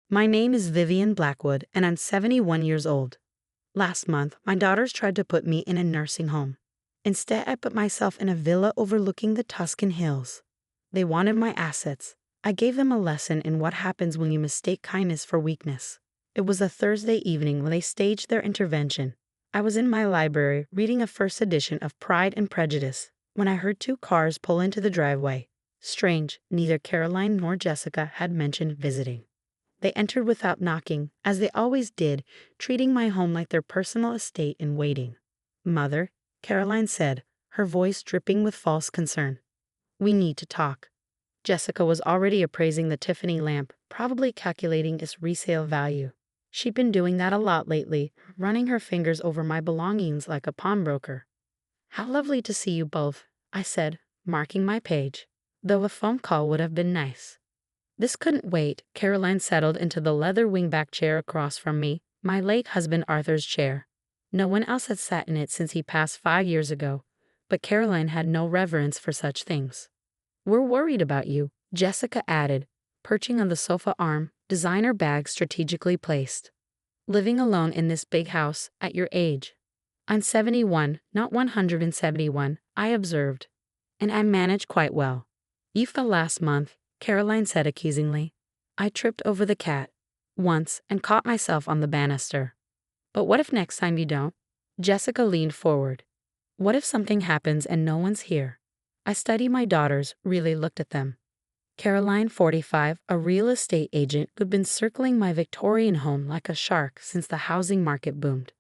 My name is Vivian Blackwood, and I'm 71 years old. Last month, my daughters tried to put me in a nursing home. Instead, I put myself in a villa overlooking the Tuscan hills. They wanted my assets. I gave them a lesson in what happens when you mistake kindness for weakness. It was a Thursday evening when they staged their intervention. I was in my library reading a first edition of Pride and Prejudice when I heard two cars pull into the driveway. Strange, neither Caroline nor Jessica had mentioned visiting. They entered without knocking, as they always did, treating my home like their personal estate in waiting. "Mother," Caroline said, her voice dripping with false concern. "We need to talk." Jessica was already appraising the Tiffany lamp, probably calculating its resale value. She'd been doing that a lot lately, running her fingers over my belongings like a pawnbroker. "How lovely to see you both," I said, marking my page, though a phone call would have been nice. This couldn't wait. Caroline settled into the leather wingback chair across from me, my late husband Arthur's chair. No one else had sat in it since he passed 5 years ago, but Caroline had no reverence for such things. "We're worried about you," Jessica added, perching on the sofa arm, designer bag strategically placed. "Living alone in this big house, at your age." "I'm 71, not 171, I observed. "And I manage quite well." "You fell last month," Caroline said accusingly. "I tripped over the cat once and caught myself on the banister." "But what if next time you don't?" Jessica leaned forward. "What if something happens and no one's here?" I studied my daughters, really looked at them. Caroline, 45, a real estate agent who'd been circling my Victorian home like a shark since the housing market boomed.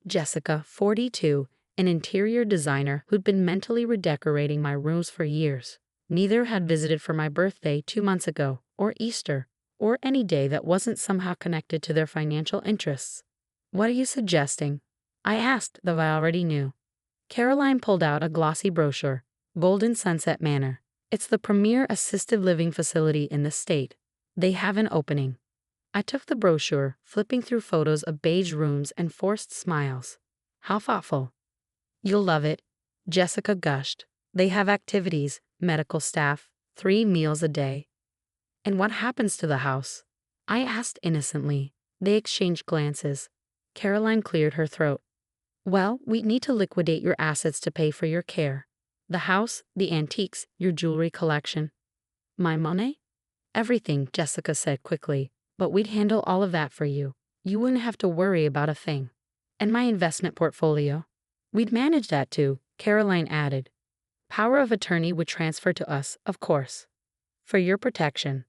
Jessica, 42, an interior designer who'd been mentally redecorating my rooms for years. Neither had visited for my birthday 2 months ago, or Easter, or any day that wasn't somehow connected to their financial interests. "What are you suggesting?" I asked, though I already knew. Caroline pulled out a glossy brochure, Golden Sunset Manor. It's the premier assisted living facility in the state. They have an opening. I took the brochure, flipping through photos of beige rooms and forced smiles. "How thoughtful." "You'll love it," Jessica gushed. "They have activities, medical staff, 3 meals a day." "And what happens to the house?" I asked innocently. They exchanged glances. Caroline cleared her throat. "Well, we need to liquidate your assets to pay for your care. The house, the antiques, your jewelry collection." "My money?" "Everything," Jessica said quickly. "But we'd handle all of that for you. You wouldn't have to worry about a thing." "And my investment portfolio?" "We'd manage that too," Caroline added. "Power of attorney would transfer to us, of course. For your protection."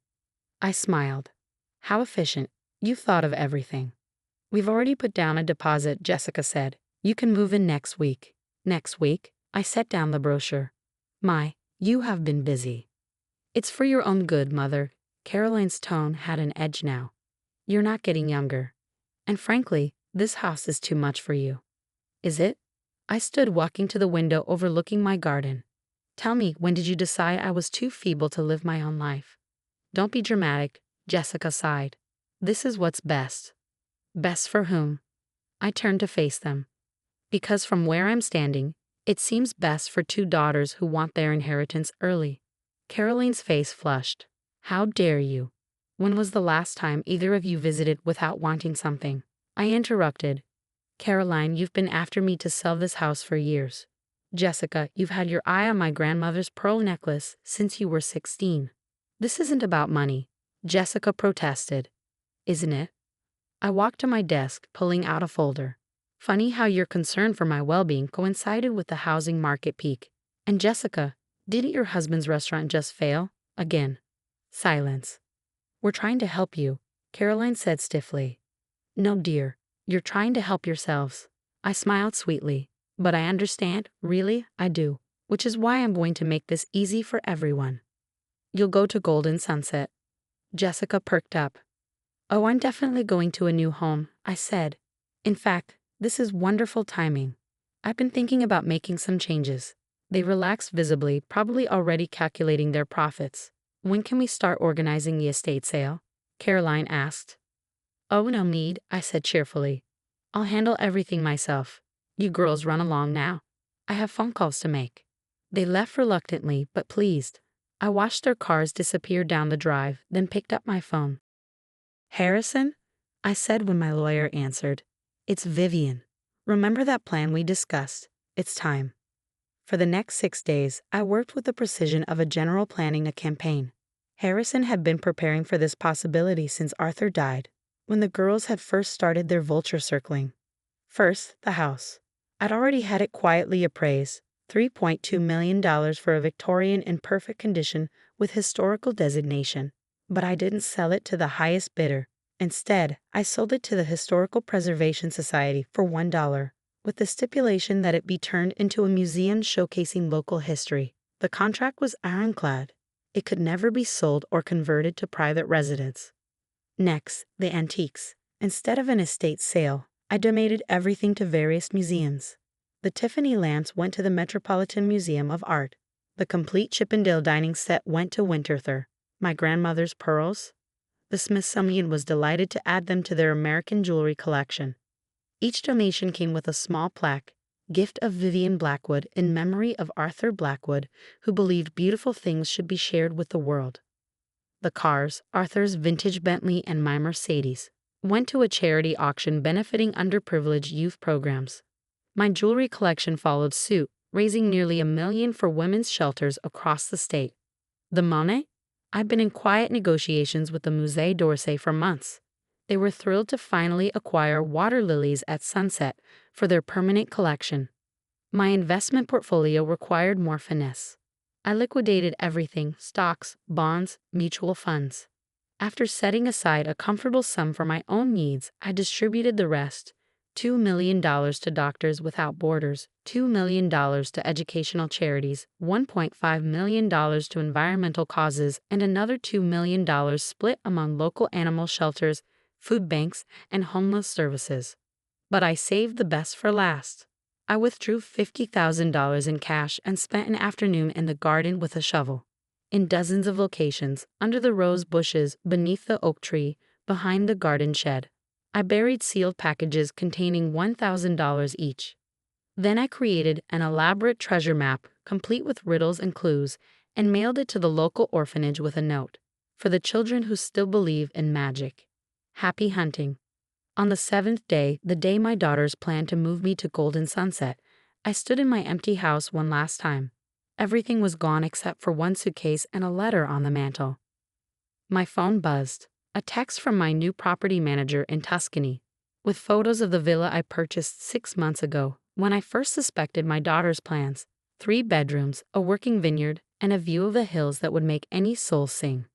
I smiled. "How efficient. You thought of everything." "We've already put down a deposit," Jessica said. "You can move in next week." "Next week?" I set down the brochure. You have been busy." "It's for your own good, Mother." Caroline's tone had an edge now. "You're not getting younger. And frankly, this house is too much for you." "Is it?" I stood walking to the window overlooking my garden. "Tell me, when did you decide I was too feeble to live my own life?" "Don't be dramatic," Jessica sighed. "This is what's best." "Best for whom?" I turned to face them. "Because from where I'm standing, it seems best for 2 daughters who want their inheritance early." Caroline's face flushed. "How dare you? When was the last time either of you visited without wanting something?" I interrupted. "Caroline, you've been after me to sell this house for years. Jessica, you've had your eye on my grandmother's pearl necklace since you were 16. This isn't about money," Jessica protested. "Isn't it?" I walked to my desk, pulling out a folder. "Funny how your concern for my well-being coincided with the housing market peak. And Jessica, didn't your husband's restaurant just fail? Again." Silence. "We're trying to help you," Caroline said stiffly. "No, dear, you're trying to help yourselves." I smiled sweetly. "But I understand, really, I do. Which is why I'm going to make this easy for everyone." "You'll go to Golden Sunset." Jessica perked up. "Oh, I'm definitely going to a new home," I said. "In fact, this is wonderful timing. I've been thinking about making some changes." They relaxed visibly, probably already calculating their profits. "When can we start organizing the estate sale?" Caroline asked. "Oh, no need," I said cheerfully. "I'll handle everything myself. You girls run along now. I have phone calls to make." They left reluctantly, but pleased. I watched their cars disappear down the drive, then picked up my phone. Harrison? I said when my lawyer answered. It's Vivian. Remember that plan we discussed? It's time. For the next 6 days, I worked with the precision of a general planning a campaign. Harrison had been preparing for this possibility since Arthur died, when the girls had first started their vulture circling. First, the house. I'd already had it quietly appraised, $3.2 million for a Victorian in perfect condition with historical designation. But I didn't sell it to the highest bidder. Instead, I sold it to the Historical Preservation Society for $1, with the stipulation that it be turned into a museum showcasing local history. The contract was ironclad. It could never be sold or converted to private residence. Next, the antiques. Instead of an estate sale, I donated everything to various museums. The Tiffany lamps went to the Metropolitan Museum of Art. The complete Chippendale dining set went to Winterthur. My grandmother's pearls? The Smithsonian was delighted to add them to their American jewelry collection. Each donation came with a small plaque, gift of Vivian Blackwood in memory of Arthur Blackwood, who believed beautiful things should be shared with the world. The cars, Arthur's vintage Bentley and my Mercedes, went to a charity auction benefiting underprivileged youth programs. My jewelry collection followed suit, raising nearly $1 million for women's shelters across the state. The Monet? I've been in quiet negotiations with the Musée d'Orsay for months. They were thrilled to finally acquire water lilies at sunset for their permanent collection. My investment portfolio required more finesse. I liquidated everything: stocks, bonds, mutual funds. After setting aside a comfortable sum for my own needs, I distributed the rest: $2 million to Doctors Without Borders, $2 million to educational charities, $1.5 million to environmental causes, and another $2 million split among local animal shelters, food banks, and homeless services. But I saved the best for last. I withdrew $50,000 in cash and spent an afternoon in the garden with a shovel. In dozens of locations, under the rose bushes, beneath the oak tree, behind the garden shed, I buried sealed packages containing $1,000 each. Then I created an elaborate treasure map, complete with riddles and clues, and mailed it to the local orphanage with a note: for the children who still believe in magic. Happy hunting. On the 7th day, the day my daughters planned to move me to Golden Sunset, I stood in my empty house one last time. Everything was gone except for one suitcase and a letter on the mantel. My phone buzzed. A text from my new property manager in Tuscany, with photos of the villa I purchased 6 months ago, when I first suspected my daughter's plans: 3 bedrooms, a working vineyard, and a view of the hills that would make any soul sing.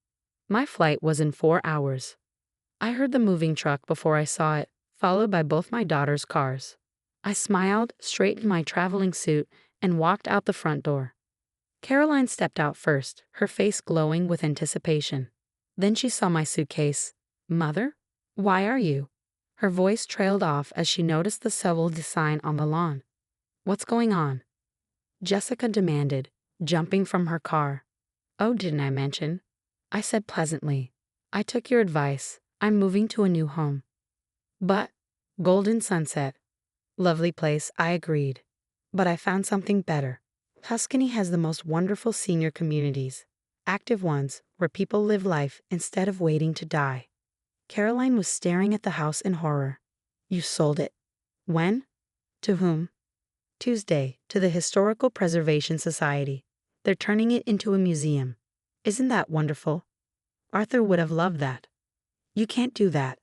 My flight was in 4 hours. I heard the moving truck before I saw it, followed by both my daughters' cars. I smiled, straightened my traveling suit, and walked out the front door. Caroline stepped out first, her face glowing with anticipation. Then she saw my suitcase. "Mother? Why are you?" Her voice trailed off as she noticed the Seville sign on the lawn. "What's going on?" Jessica demanded, jumping from her car. "Oh, didn't I mention?" I said pleasantly. "I took your advice. I'm moving to a new home." "But—" "Golden Sunset. Lovely place," I agreed. "But I found something better. Tuscany has the most wonderful senior communities. Active ones, where people live life instead of waiting to die." Caroline was staring at the house in horror. "You sold it. When? To whom?" "Tuesday, to the Historical Preservation Society. They're turning it into a museum. Isn't that wonderful? Arthur would have loved that." "You can't do that,"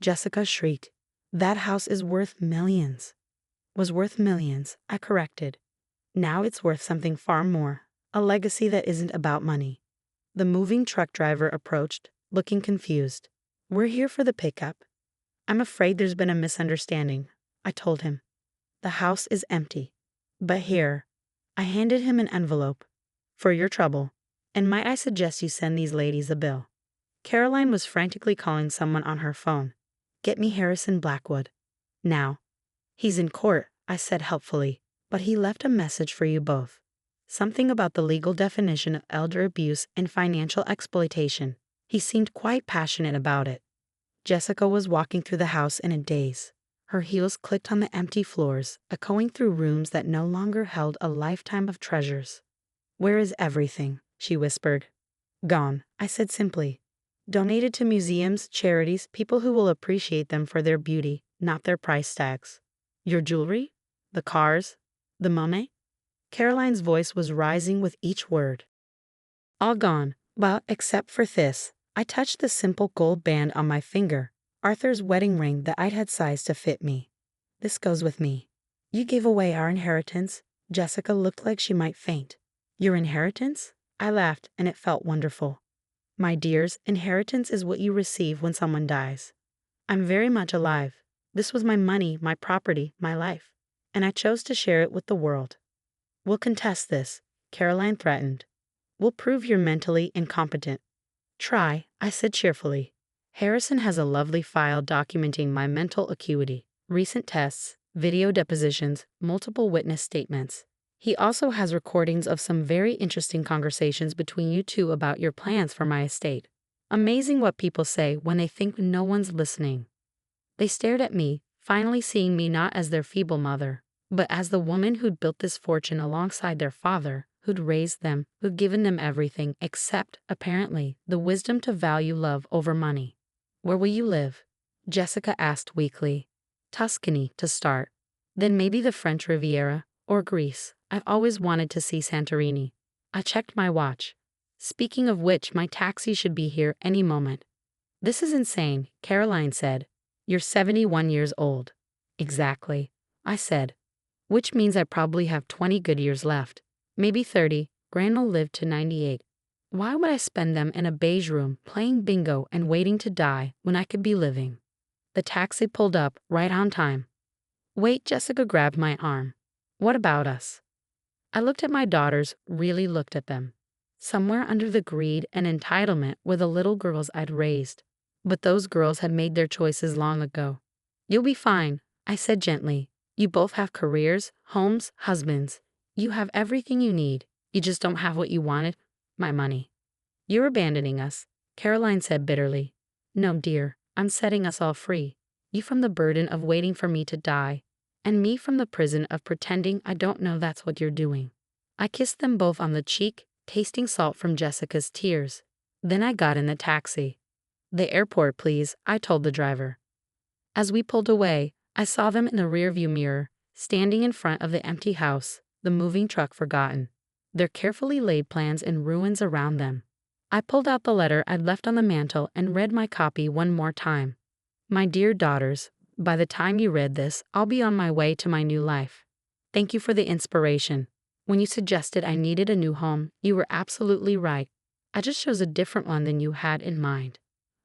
Jessica shrieked. "That house is worth millions." "Was worth millions," I corrected. "Now it's worth something far more, a legacy that isn't about money." The moving truck driver approached, looking confused. "We're here for the pickup." "I'm afraid there's been a misunderstanding," I told him. "The house is empty. But here." I handed him an envelope. "For your trouble. And might I suggest you send these ladies a bill?" Caroline was frantically calling someone on her phone. "Get me Harrison Blackwood. Now." "He's in court," I said helpfully, "but he left a message for you both. Something about the legal definition of elder abuse and financial exploitation. He seemed quite passionate about it." Jessica was walking through the house in a daze. Her heels clicked on the empty floors, echoing through rooms that no longer held a lifetime of treasures. "Where is everything?" she whispered. "Gone," I said simply. Donated to museums, charities, people who will appreciate them for their beauty, not their price tags. Your jewelry? The cars? The money? Caroline's voice was rising with each word. All gone. Well, except for this. I touched the simple gold band on my finger, Arthur's wedding ring that I'd had sized to fit me. This goes with me. You gave away our inheritance. Jessica looked like she might faint. Your inheritance? I laughed, and it felt wonderful. My dears, inheritance is what you receive when someone dies. I'm very much alive. This was my money, my property, my life, and I chose to share it with the world. We'll contest this, Caroline threatened. We'll prove you're mentally incompetent. Try, I said cheerfully. Harrison has a lovely file documenting my mental acuity, recent tests, video depositions, multiple witness statements. He also has recordings of some very interesting conversations between you two about your plans for my estate. Amazing what people say when they think no one's listening. They stared at me, finally seeing me not as their feeble mother, but as the woman who'd built this fortune alongside their father, who'd raised them, who'd given them everything except, apparently, the wisdom to value love over money. Where will you live? Jessica asked weakly. Tuscany, to start. Then maybe the French Riviera, or Greece. I've always wanted to see Santorini. I checked my watch. Speaking of which, my taxi should be here any moment. This is insane, Caroline said. You're 71 years old. Exactly, I said. Which means I probably have 20 good years left. Maybe 30. Gran'll live to 98. Why would I spend them in a beige room playing bingo and waiting to die when I could be living? The taxi pulled up right on time. Wait, Jessica grabbed my arm. What about us? I looked at my daughters, really looked at them. Somewhere under the greed and entitlement were the little girls I'd raised. But those girls had made their choices long ago. You'll be fine, I said gently. You both have careers, homes, husbands. You have everything you need. You just don't have what you wanted, my money. You're abandoning us, Caroline said bitterly. No, dear, I'm setting us all free. You from the burden of waiting for me to die, and me from the prison of pretending I don't know that's what you're doing. I kissed them both on the cheek, tasting salt from Jessica's tears. Then I got in the taxi. The airport, please, I told the driver. As we pulled away, I saw them in the rearview mirror, standing in front of the empty house, the moving truck forgotten, their carefully laid plans in ruins around them. I pulled out the letter I'd left on the mantel and read my copy one more time. My dear daughters, by the time you read this, I'll be on my way to my new life. Thank you for the inspiration. When you suggested I needed a new home, you were absolutely right. I just chose a different one than you had in mind.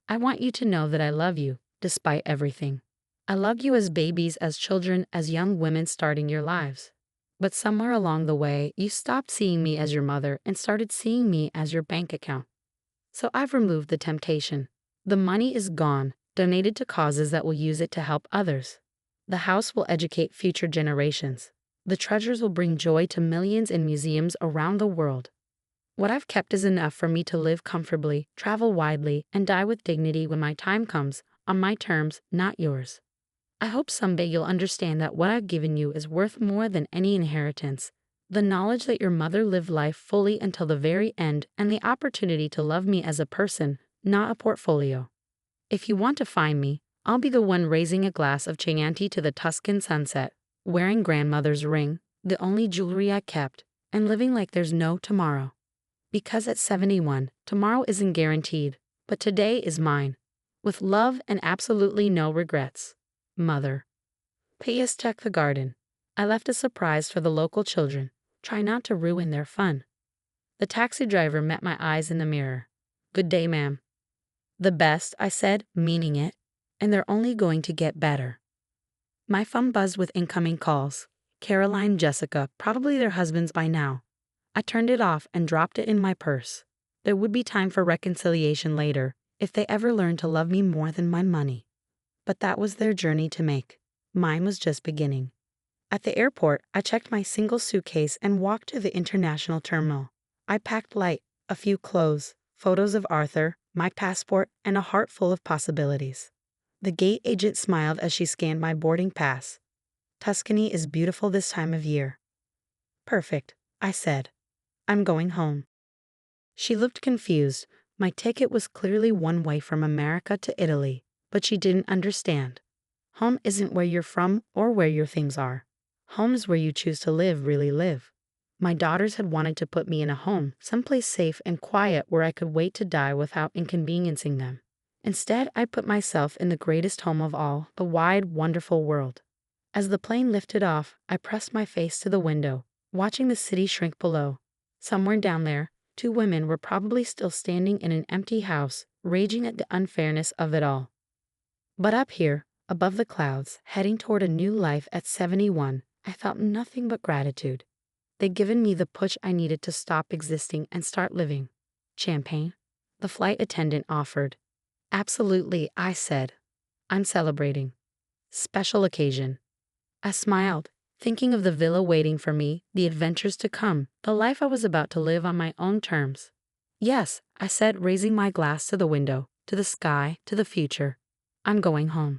I want you to know that I love you, despite everything. I loved you as babies, as children, as young women starting your lives. But somewhere along the way, you stopped seeing me as your mother and started seeing me as your bank account. So I've removed the temptation. The money is gone, donated to causes that will use it to help others. The house will educate future generations. The treasures will bring joy to millions in museums around the world. What I've kept is enough for me to live comfortably, travel widely, and die with dignity when my time comes, on my terms, not yours. I hope someday you'll understand that what I've given you is worth more than any inheritance. The knowledge that your mother lived life fully until the very end, and the opportunity to love me as a person, not a portfolio. If you want to find me, I'll be the one raising a glass of Chianti to the Tuscan sunset, wearing grandmother's ring, the only jewelry I kept, and living like there's no tomorrow. Because at 71, tomorrow isn't guaranteed, but today is mine. With love and absolutely no regrets. Mother. P.S. Check the garden. I left a surprise for the local children. Try not to ruin their fun. The taxi driver met my eyes in the mirror. Good day, ma'am. The best, I said, meaning it, and they're only going to get better. My phone buzzed with incoming calls. Caroline, Jessica, probably their husbands by now. I turned it off and dropped it in my purse. There would be time for reconciliation later, if they ever learned to love me more than my money. But that was their journey to make. Mine was just beginning. At the airport, I checked my single suitcase and walked to the international terminal. I packed light, a few clothes, photos of Arthur, my passport, and a heart full of possibilities. The gate agent smiled as she scanned my boarding pass. Tuscany is beautiful this time of year. Perfect, I said. I'm going home. She looked confused. My ticket was clearly one way from America to Italy, but she didn't understand. Home isn't where you're from or where your things are. Home is where you choose to live, really live. My daughters had wanted to put me in a home, someplace safe and quiet where I could wait to die without inconveniencing them. Instead, I put myself in the greatest home of all, the wide, wonderful world. As the plane lifted off, I pressed my face to the window, watching the city shrink below. Somewhere down there, two women were probably still standing in an empty house, raging at the unfairness of it all. But up here, above the clouds, heading toward a new life at 71, I felt nothing but gratitude. They'd given me the push I needed to stop existing and start living. Champagne? The flight attendant offered. Absolutely, I said. I'm celebrating. Special occasion. I smiled, thinking of the villa waiting for me, the adventures to come, the life I was about to live on my own terms. Yes, I said, raising my glass to the window, to the sky, to the future. I'm going home.